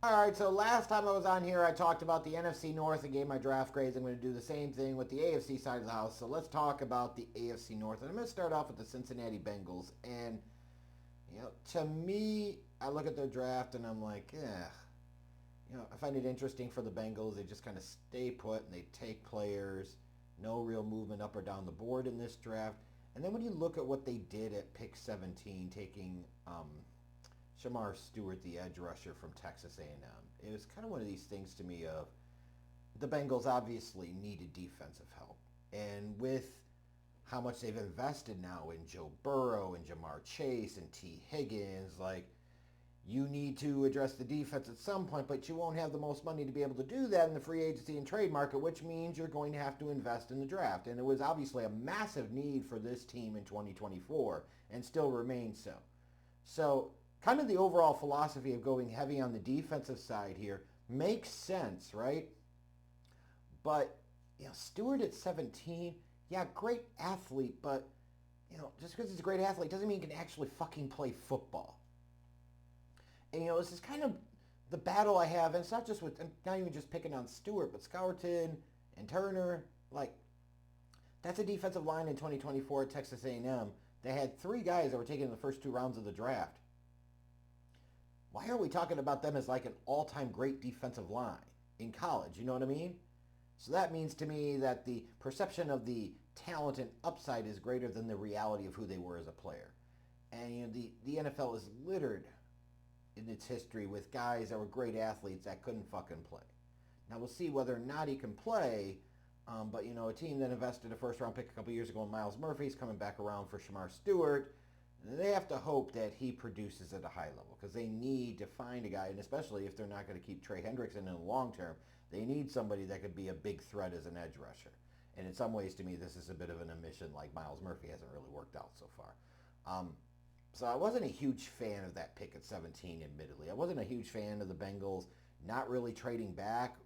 All right, so last time I was on here, I talked about the NFC North and gave my draft grades. I'm going to do the same thing with the AFC side of the house. So let's talk about the AFC North. And I'm going to start off with the Cincinnati Bengals. And, to me, I look at their draft and I'm like, I find it interesting for the Bengals. They just kind of stay put and they take players. No real movement up or down the board in this draft. And then when you look at what they did at pick 17, taking Shamar Stewart, the edge rusher from Texas A&M. It was kind of one of these things to me of the Bengals obviously needed defensive help. And with how much they've invested now in Joe Burrow and Jamar Chase and T. Higgins, you need to address the defense at some point, but you won't have the most money to be able to do that in the free agency and trade market, which means you're going to have to invest in the draft. And it was obviously a massive need for this team in 2024 and still remains so. So kind of the overall philosophy of going heavy on the defensive side here makes sense, right? But, Stewart at 17, yeah, great athlete, but, just because he's a great athlete doesn't mean he can actually fucking play football. And, this is kind of the battle I have, and it's not just with, not even just picking on Stewart, but Scourton and Turner. That's a defensive line in 2024 at Texas A&M. They had three guys that were taken in the first two rounds of the draft. Why are we talking about them as an all-time great defensive line in college? You know what I mean? So that means to me that the perception of the talent and upside is greater than the reality of who they were as a player. And the NFL is littered in its history with guys that were great athletes that couldn't fucking play. Now we'll see whether or not he can play, but a team that invested a first-round pick a couple years ago in Miles Murphy's coming back around for Shamar Stewart. They have to hope that he produces at a high level because they need to find a guy, and especially if they're not going to keep Trey Hendrickson in the long term, they need somebody that could be a big threat as an edge rusher. And in some ways, to me, this is a bit of an omission like Miles Murphy hasn't really worked out so far. So I wasn't a huge fan of that pick at 17, admittedly. I wasn't a huge fan of the Bengals not really trading back.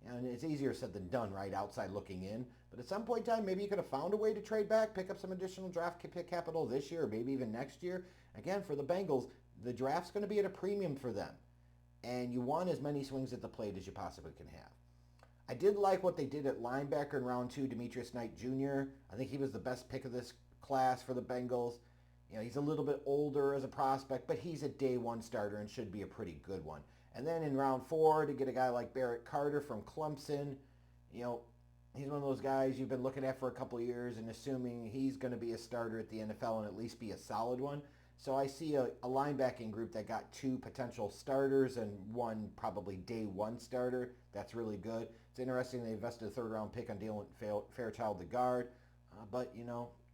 And it's easier said than done, right, outside looking in. But at some point in time, maybe you could have found a way to trade back, pick up some additional draft pick capital this year or maybe even next year. Again, for the Bengals, the draft's going to be at a premium for them. And you want as many swings at the plate as you possibly can have. I did like what they did at linebacker in round 2, Demetrius Knight Jr. I think he was the best pick of this class for the Bengals. He's a little bit older as a prospect, but he's a day one starter and should be a pretty good one. And then in round 4, to get a guy like Barrett Carter from Clemson, he's one of those guys you've been looking at for a couple of years and assuming he's going to be a starter at the NFL and at least be a solid one. So I see a linebacking group that got 2 potential starters and 1 probably day 1 starter. That's really good. It's interesting they invested a 3rd-round pick on Dylan Fairchild, the guard. But,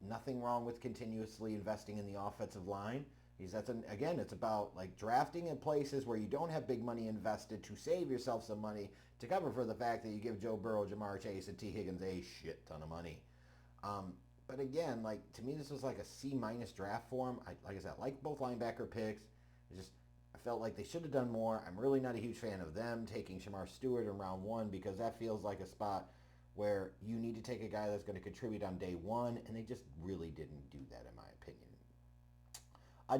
nothing wrong with continuously investing in the offensive line. It's about drafting in places where you don't have big money invested to save yourself some money to cover for the fact that you give Joe Burrow, Jamar Chase, and T. Higgins a shit ton of money. But again, to me, this was a C- draft for him. I like both linebacker picks. I felt like they should have done more. I'm really not a huge fan of them taking Shamar Stewart in round 1 because that feels like a spot where you need to take a guy that's going to contribute on day 1, and they just really didn't do that in my opinion.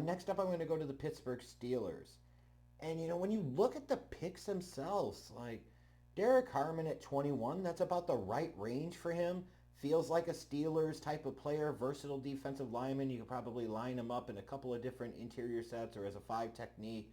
Next up, I'm going to go to the Pittsburgh Steelers. And, when you look at the picks themselves, Derek Harmon at 21, that's about the right range for him. Feels like a Steelers type of player, versatile defensive lineman. You could probably line him up in a couple of different interior sets or as a 5 technique.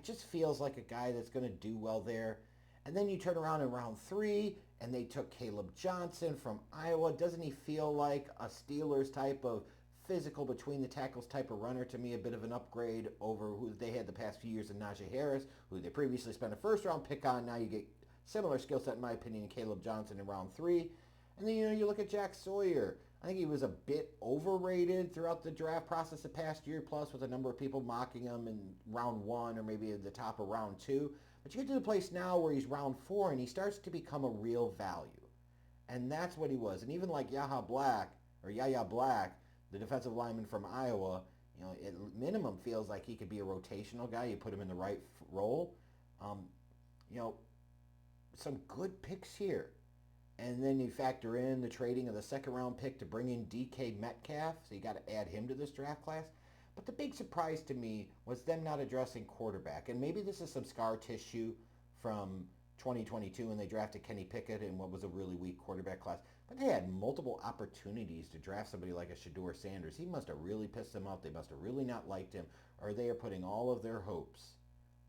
Just feels like a guy that's going to do well there. And then you turn around in round 3, and they took Caleb Johnson from Iowa. Doesn't he feel like a Steelers type of physical between the tackles type of runner? To me, a bit of an upgrade over who they had the past few years in Najee Harris, who they previously spent a 1st-round pick on. Now you get similar skill set, in my opinion, in Caleb Johnson in round 3. And then, you look at Jack Sawyer. I think he was a bit overrated throughout the draft process the past year plus with a number of people mocking him in round 1 or maybe at the top of round 2. But you get to the place now where he's round 4 and he starts to become a real value. And that's what he was. And even like Yahya Black, the defensive lineman from Iowa, at minimum feels like he could be a rotational guy. You put him in the right role. Some good picks here. And then you factor in the trading of the 2nd-round pick to bring in DK Metcalf. So you got to add him to this draft class. But the big surprise to me was them not addressing quarterback. And maybe this is some scar tissue from 2022 when they drafted Kenny Pickett in what was a really weak quarterback class. But they had multiple opportunities to draft somebody like a Shedeur Sanders. He must have really pissed them off. They must have really not liked him. Or they are putting all of their hopes,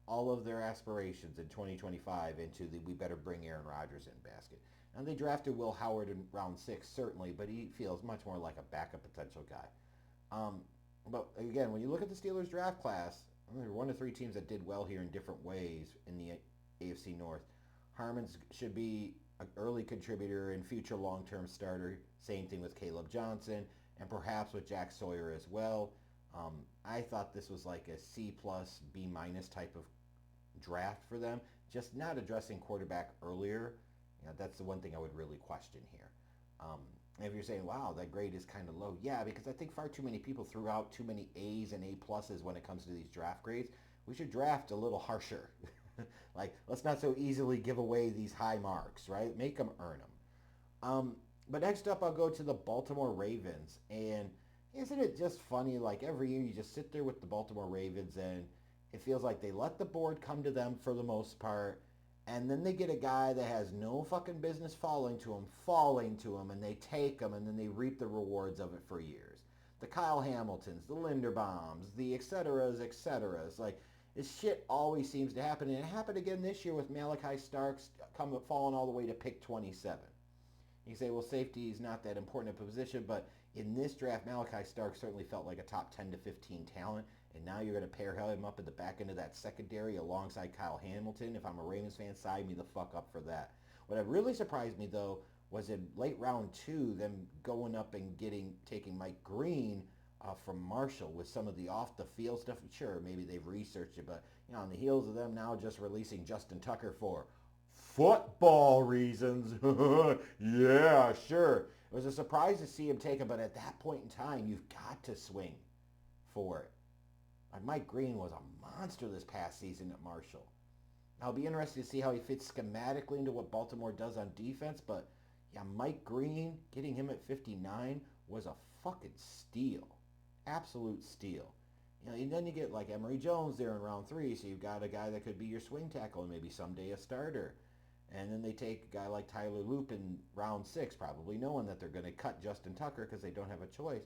all of their aspirations in 2025 into the we better bring Aaron Rodgers in basket. And they drafted Will Howard in round 6, certainly, but he feels much more like a backup potential guy. Um, but again, when you look at the Steelers draft class, they're one of 3 teams that did well here in different ways in the AFC North. Harmon's should be an early contributor and future long-term starter. Same thing with Caleb Johnson and perhaps with Jack Sawyer as well. I thought this was like a C plus, B minus type of draft for them. Just not addressing quarterback earlier. That's the one thing I would really question here. If you're saying, wow, that grade is kind of low. Yeah, because I think far too many people threw out too many A's and A pluses when it comes to these draft grades. We should draft a little harsher. Like, let's not so easily give away these high marks, right? Make them earn them. But next up, I'll go to the Baltimore Ravens. And isn't it just funny, like every year you just sit there with the Baltimore Ravens and it feels like they let the board come to them for the most part. And then they get a guy that has no fucking business falling to him, and they take him, and then they reap the rewards of it for years. The Kyle Hamiltons, the Linderbaums, the et ceteras, et ceteras. Like, this shit always seems to happen. And it happened again this year with Malachi Starks falling all the way to pick 27. You say, well, safety is not that important a position, but in this draft, Malachi Starks certainly felt like a top 10 to 15 talent. And now you're going to pair him up at the back end of that secondary alongside Kyle Hamilton. If I'm a Ravens fan, sign me the fuck up for that. What really surprised me, though, was in late round 2, them going up and taking Mike Green from Marshall with some of the off-the-field stuff. Sure, maybe they've researched it, but on the heels of them now just releasing Justin Tucker for football reasons. Yeah, sure. It was a surprise to see him take it, but at that point in time, you've got to swing for it. Mike Green was a monster this past season at Marshall. I'll be interested to see how he fits schematically into what Baltimore does on defense, but yeah, Mike Green, getting him at 59 was a fucking steal. Absolute steal. And then you get like Emory Jones there in round 3, so you've got a guy that could be your swing tackle and maybe someday a starter. And then they take a guy like Tyler Loop in round 6, probably knowing that they're going to cut Justin Tucker because they don't have a choice.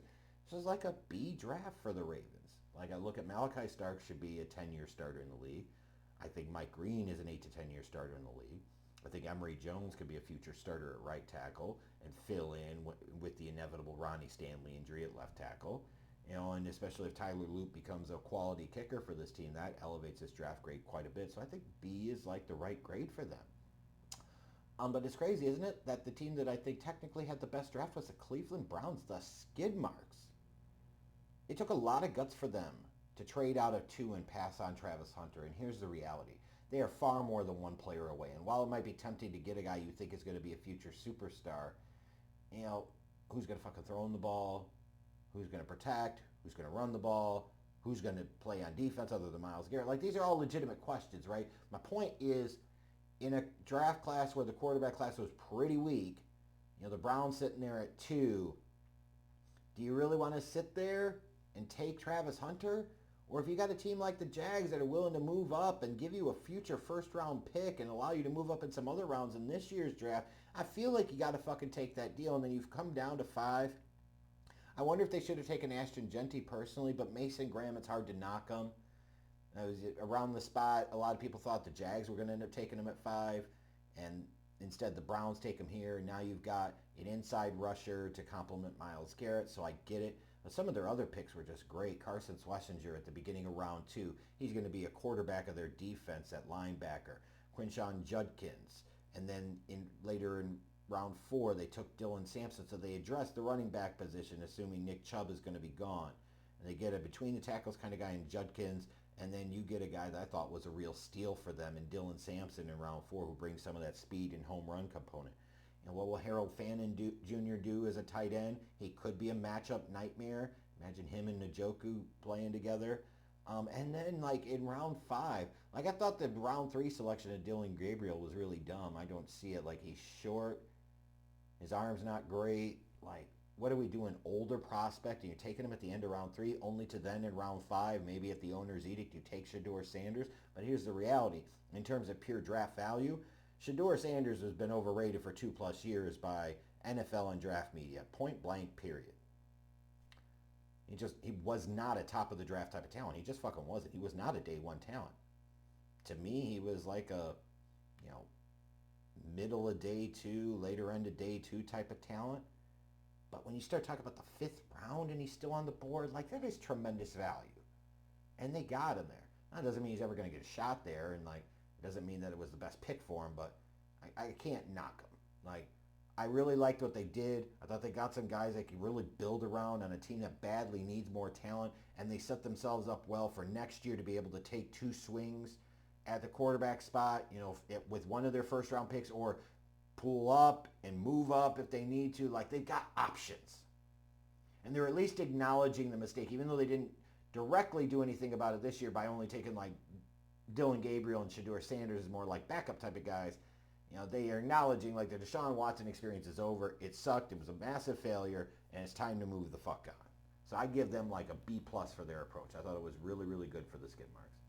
This is like a B draft for the Ravens. Like I look at Malachi Starks should be a 10-year starter in the league. I think Mike Green is an 8 to 10-year starter in the league. I think Emory Jones could be a future starter at right tackle and fill in with the inevitable Ronnie Stanley injury at left tackle. And especially if Tyler Loop becomes a quality kicker for this team, that elevates this draft grade quite a bit. So I think B is like the right grade for them. But it's crazy, isn't it, that the team that I think technically had the best draft was the Cleveland Browns, the Skidmarks. It took a lot of guts for them to trade out of 2 and pass on Travis Hunter. And here's the reality. They are far more than one player away. And while it might be tempting to get a guy you think is going to be a future superstar, who's going to fucking throw him the ball? Who's going to protect? Who's going to run the ball? Who's going to play on defense other than Myles Garrett? Like, these are all legitimate questions, right? My point is, in a draft class where the quarterback class was pretty weak, the Browns sitting there at 2, do you really want to sit there and take Travis Hunter? Or if you got a team like the Jags that are willing to move up and give you a future first-round pick and allow you to move up in some other rounds in this year's draft, I feel like you got to fucking take that deal. And then you've come down to 5. I wonder if they should have taken Ashton Genty personally, but Mason Graham, it's hard to knock him. I was around the spot. A lot of people thought the Jags were going to end up taking him at 5, and instead the Browns take him here. And now you've got an inside rusher to complement Myles Garrett, so I get it. But some of their other picks were just great. Carson Schlesinger at the beginning of round 2. He's going to be a quarterback of their defense at linebacker. Quinshawn Judkins. And then later in round 4, they took Dylan Sampson, so they addressed the running back position, assuming Nick Chubb is going to be gone. And they get a between the tackles kind of guy in Judkins, and then you get a guy that I thought was a real steal for them in Dylan Sampson in round 4, who brings some of that speed and home run component. And what will Harold Fannin Jr. do as a tight end? He could be a matchup nightmare. Imagine him and Njoku playing together. And then, like, in round 5, like, I thought the round 3 selection of Dylan Gabriel was really dumb. I don't see it. Like, he's short. His arm's not great. Like, what are we doing? Older prospect, and you're taking him at the end of round 3, only to then in round 5, maybe at the owner's edict, you take Shedeur Sanders. But here's the reality. In terms of pure draft value, Shedeur Sanders has been overrated for 2+ years by NFL and draft media. Point blank, period. He was not a top of the draft type of talent. He just fucking wasn't. He was not a day one talent. To me, he was like a, middle of day 2, later end of day 2 type of talent. But when you start talking about the 5th round and he's still on the board, like, that is tremendous value. And they got him there. That doesn't mean he's ever going to get a shot there, and like, it doesn't mean that it was the best pick for him, but I can't knock him. Like, I really liked what they did. I thought they got some guys they could really build around on a team that badly needs more talent, and they set themselves up well for next year to be able to take 2 swings at the quarterback spot, with one of their first round picks, or pull up and move up if they need to. Like, they've got options. And they're at least acknowledging the mistake, even though they didn't directly do anything about it this year by only taking like Dylan Gabriel and Shedeur Sanders as more like backup type of guys. They are acknowledging like the Deshaun Watson experience is over. It sucked. It was a massive failure, and it's time to move the fuck on. So I give them like a B+ for their approach. I thought it was really, really good for the Skidmarks.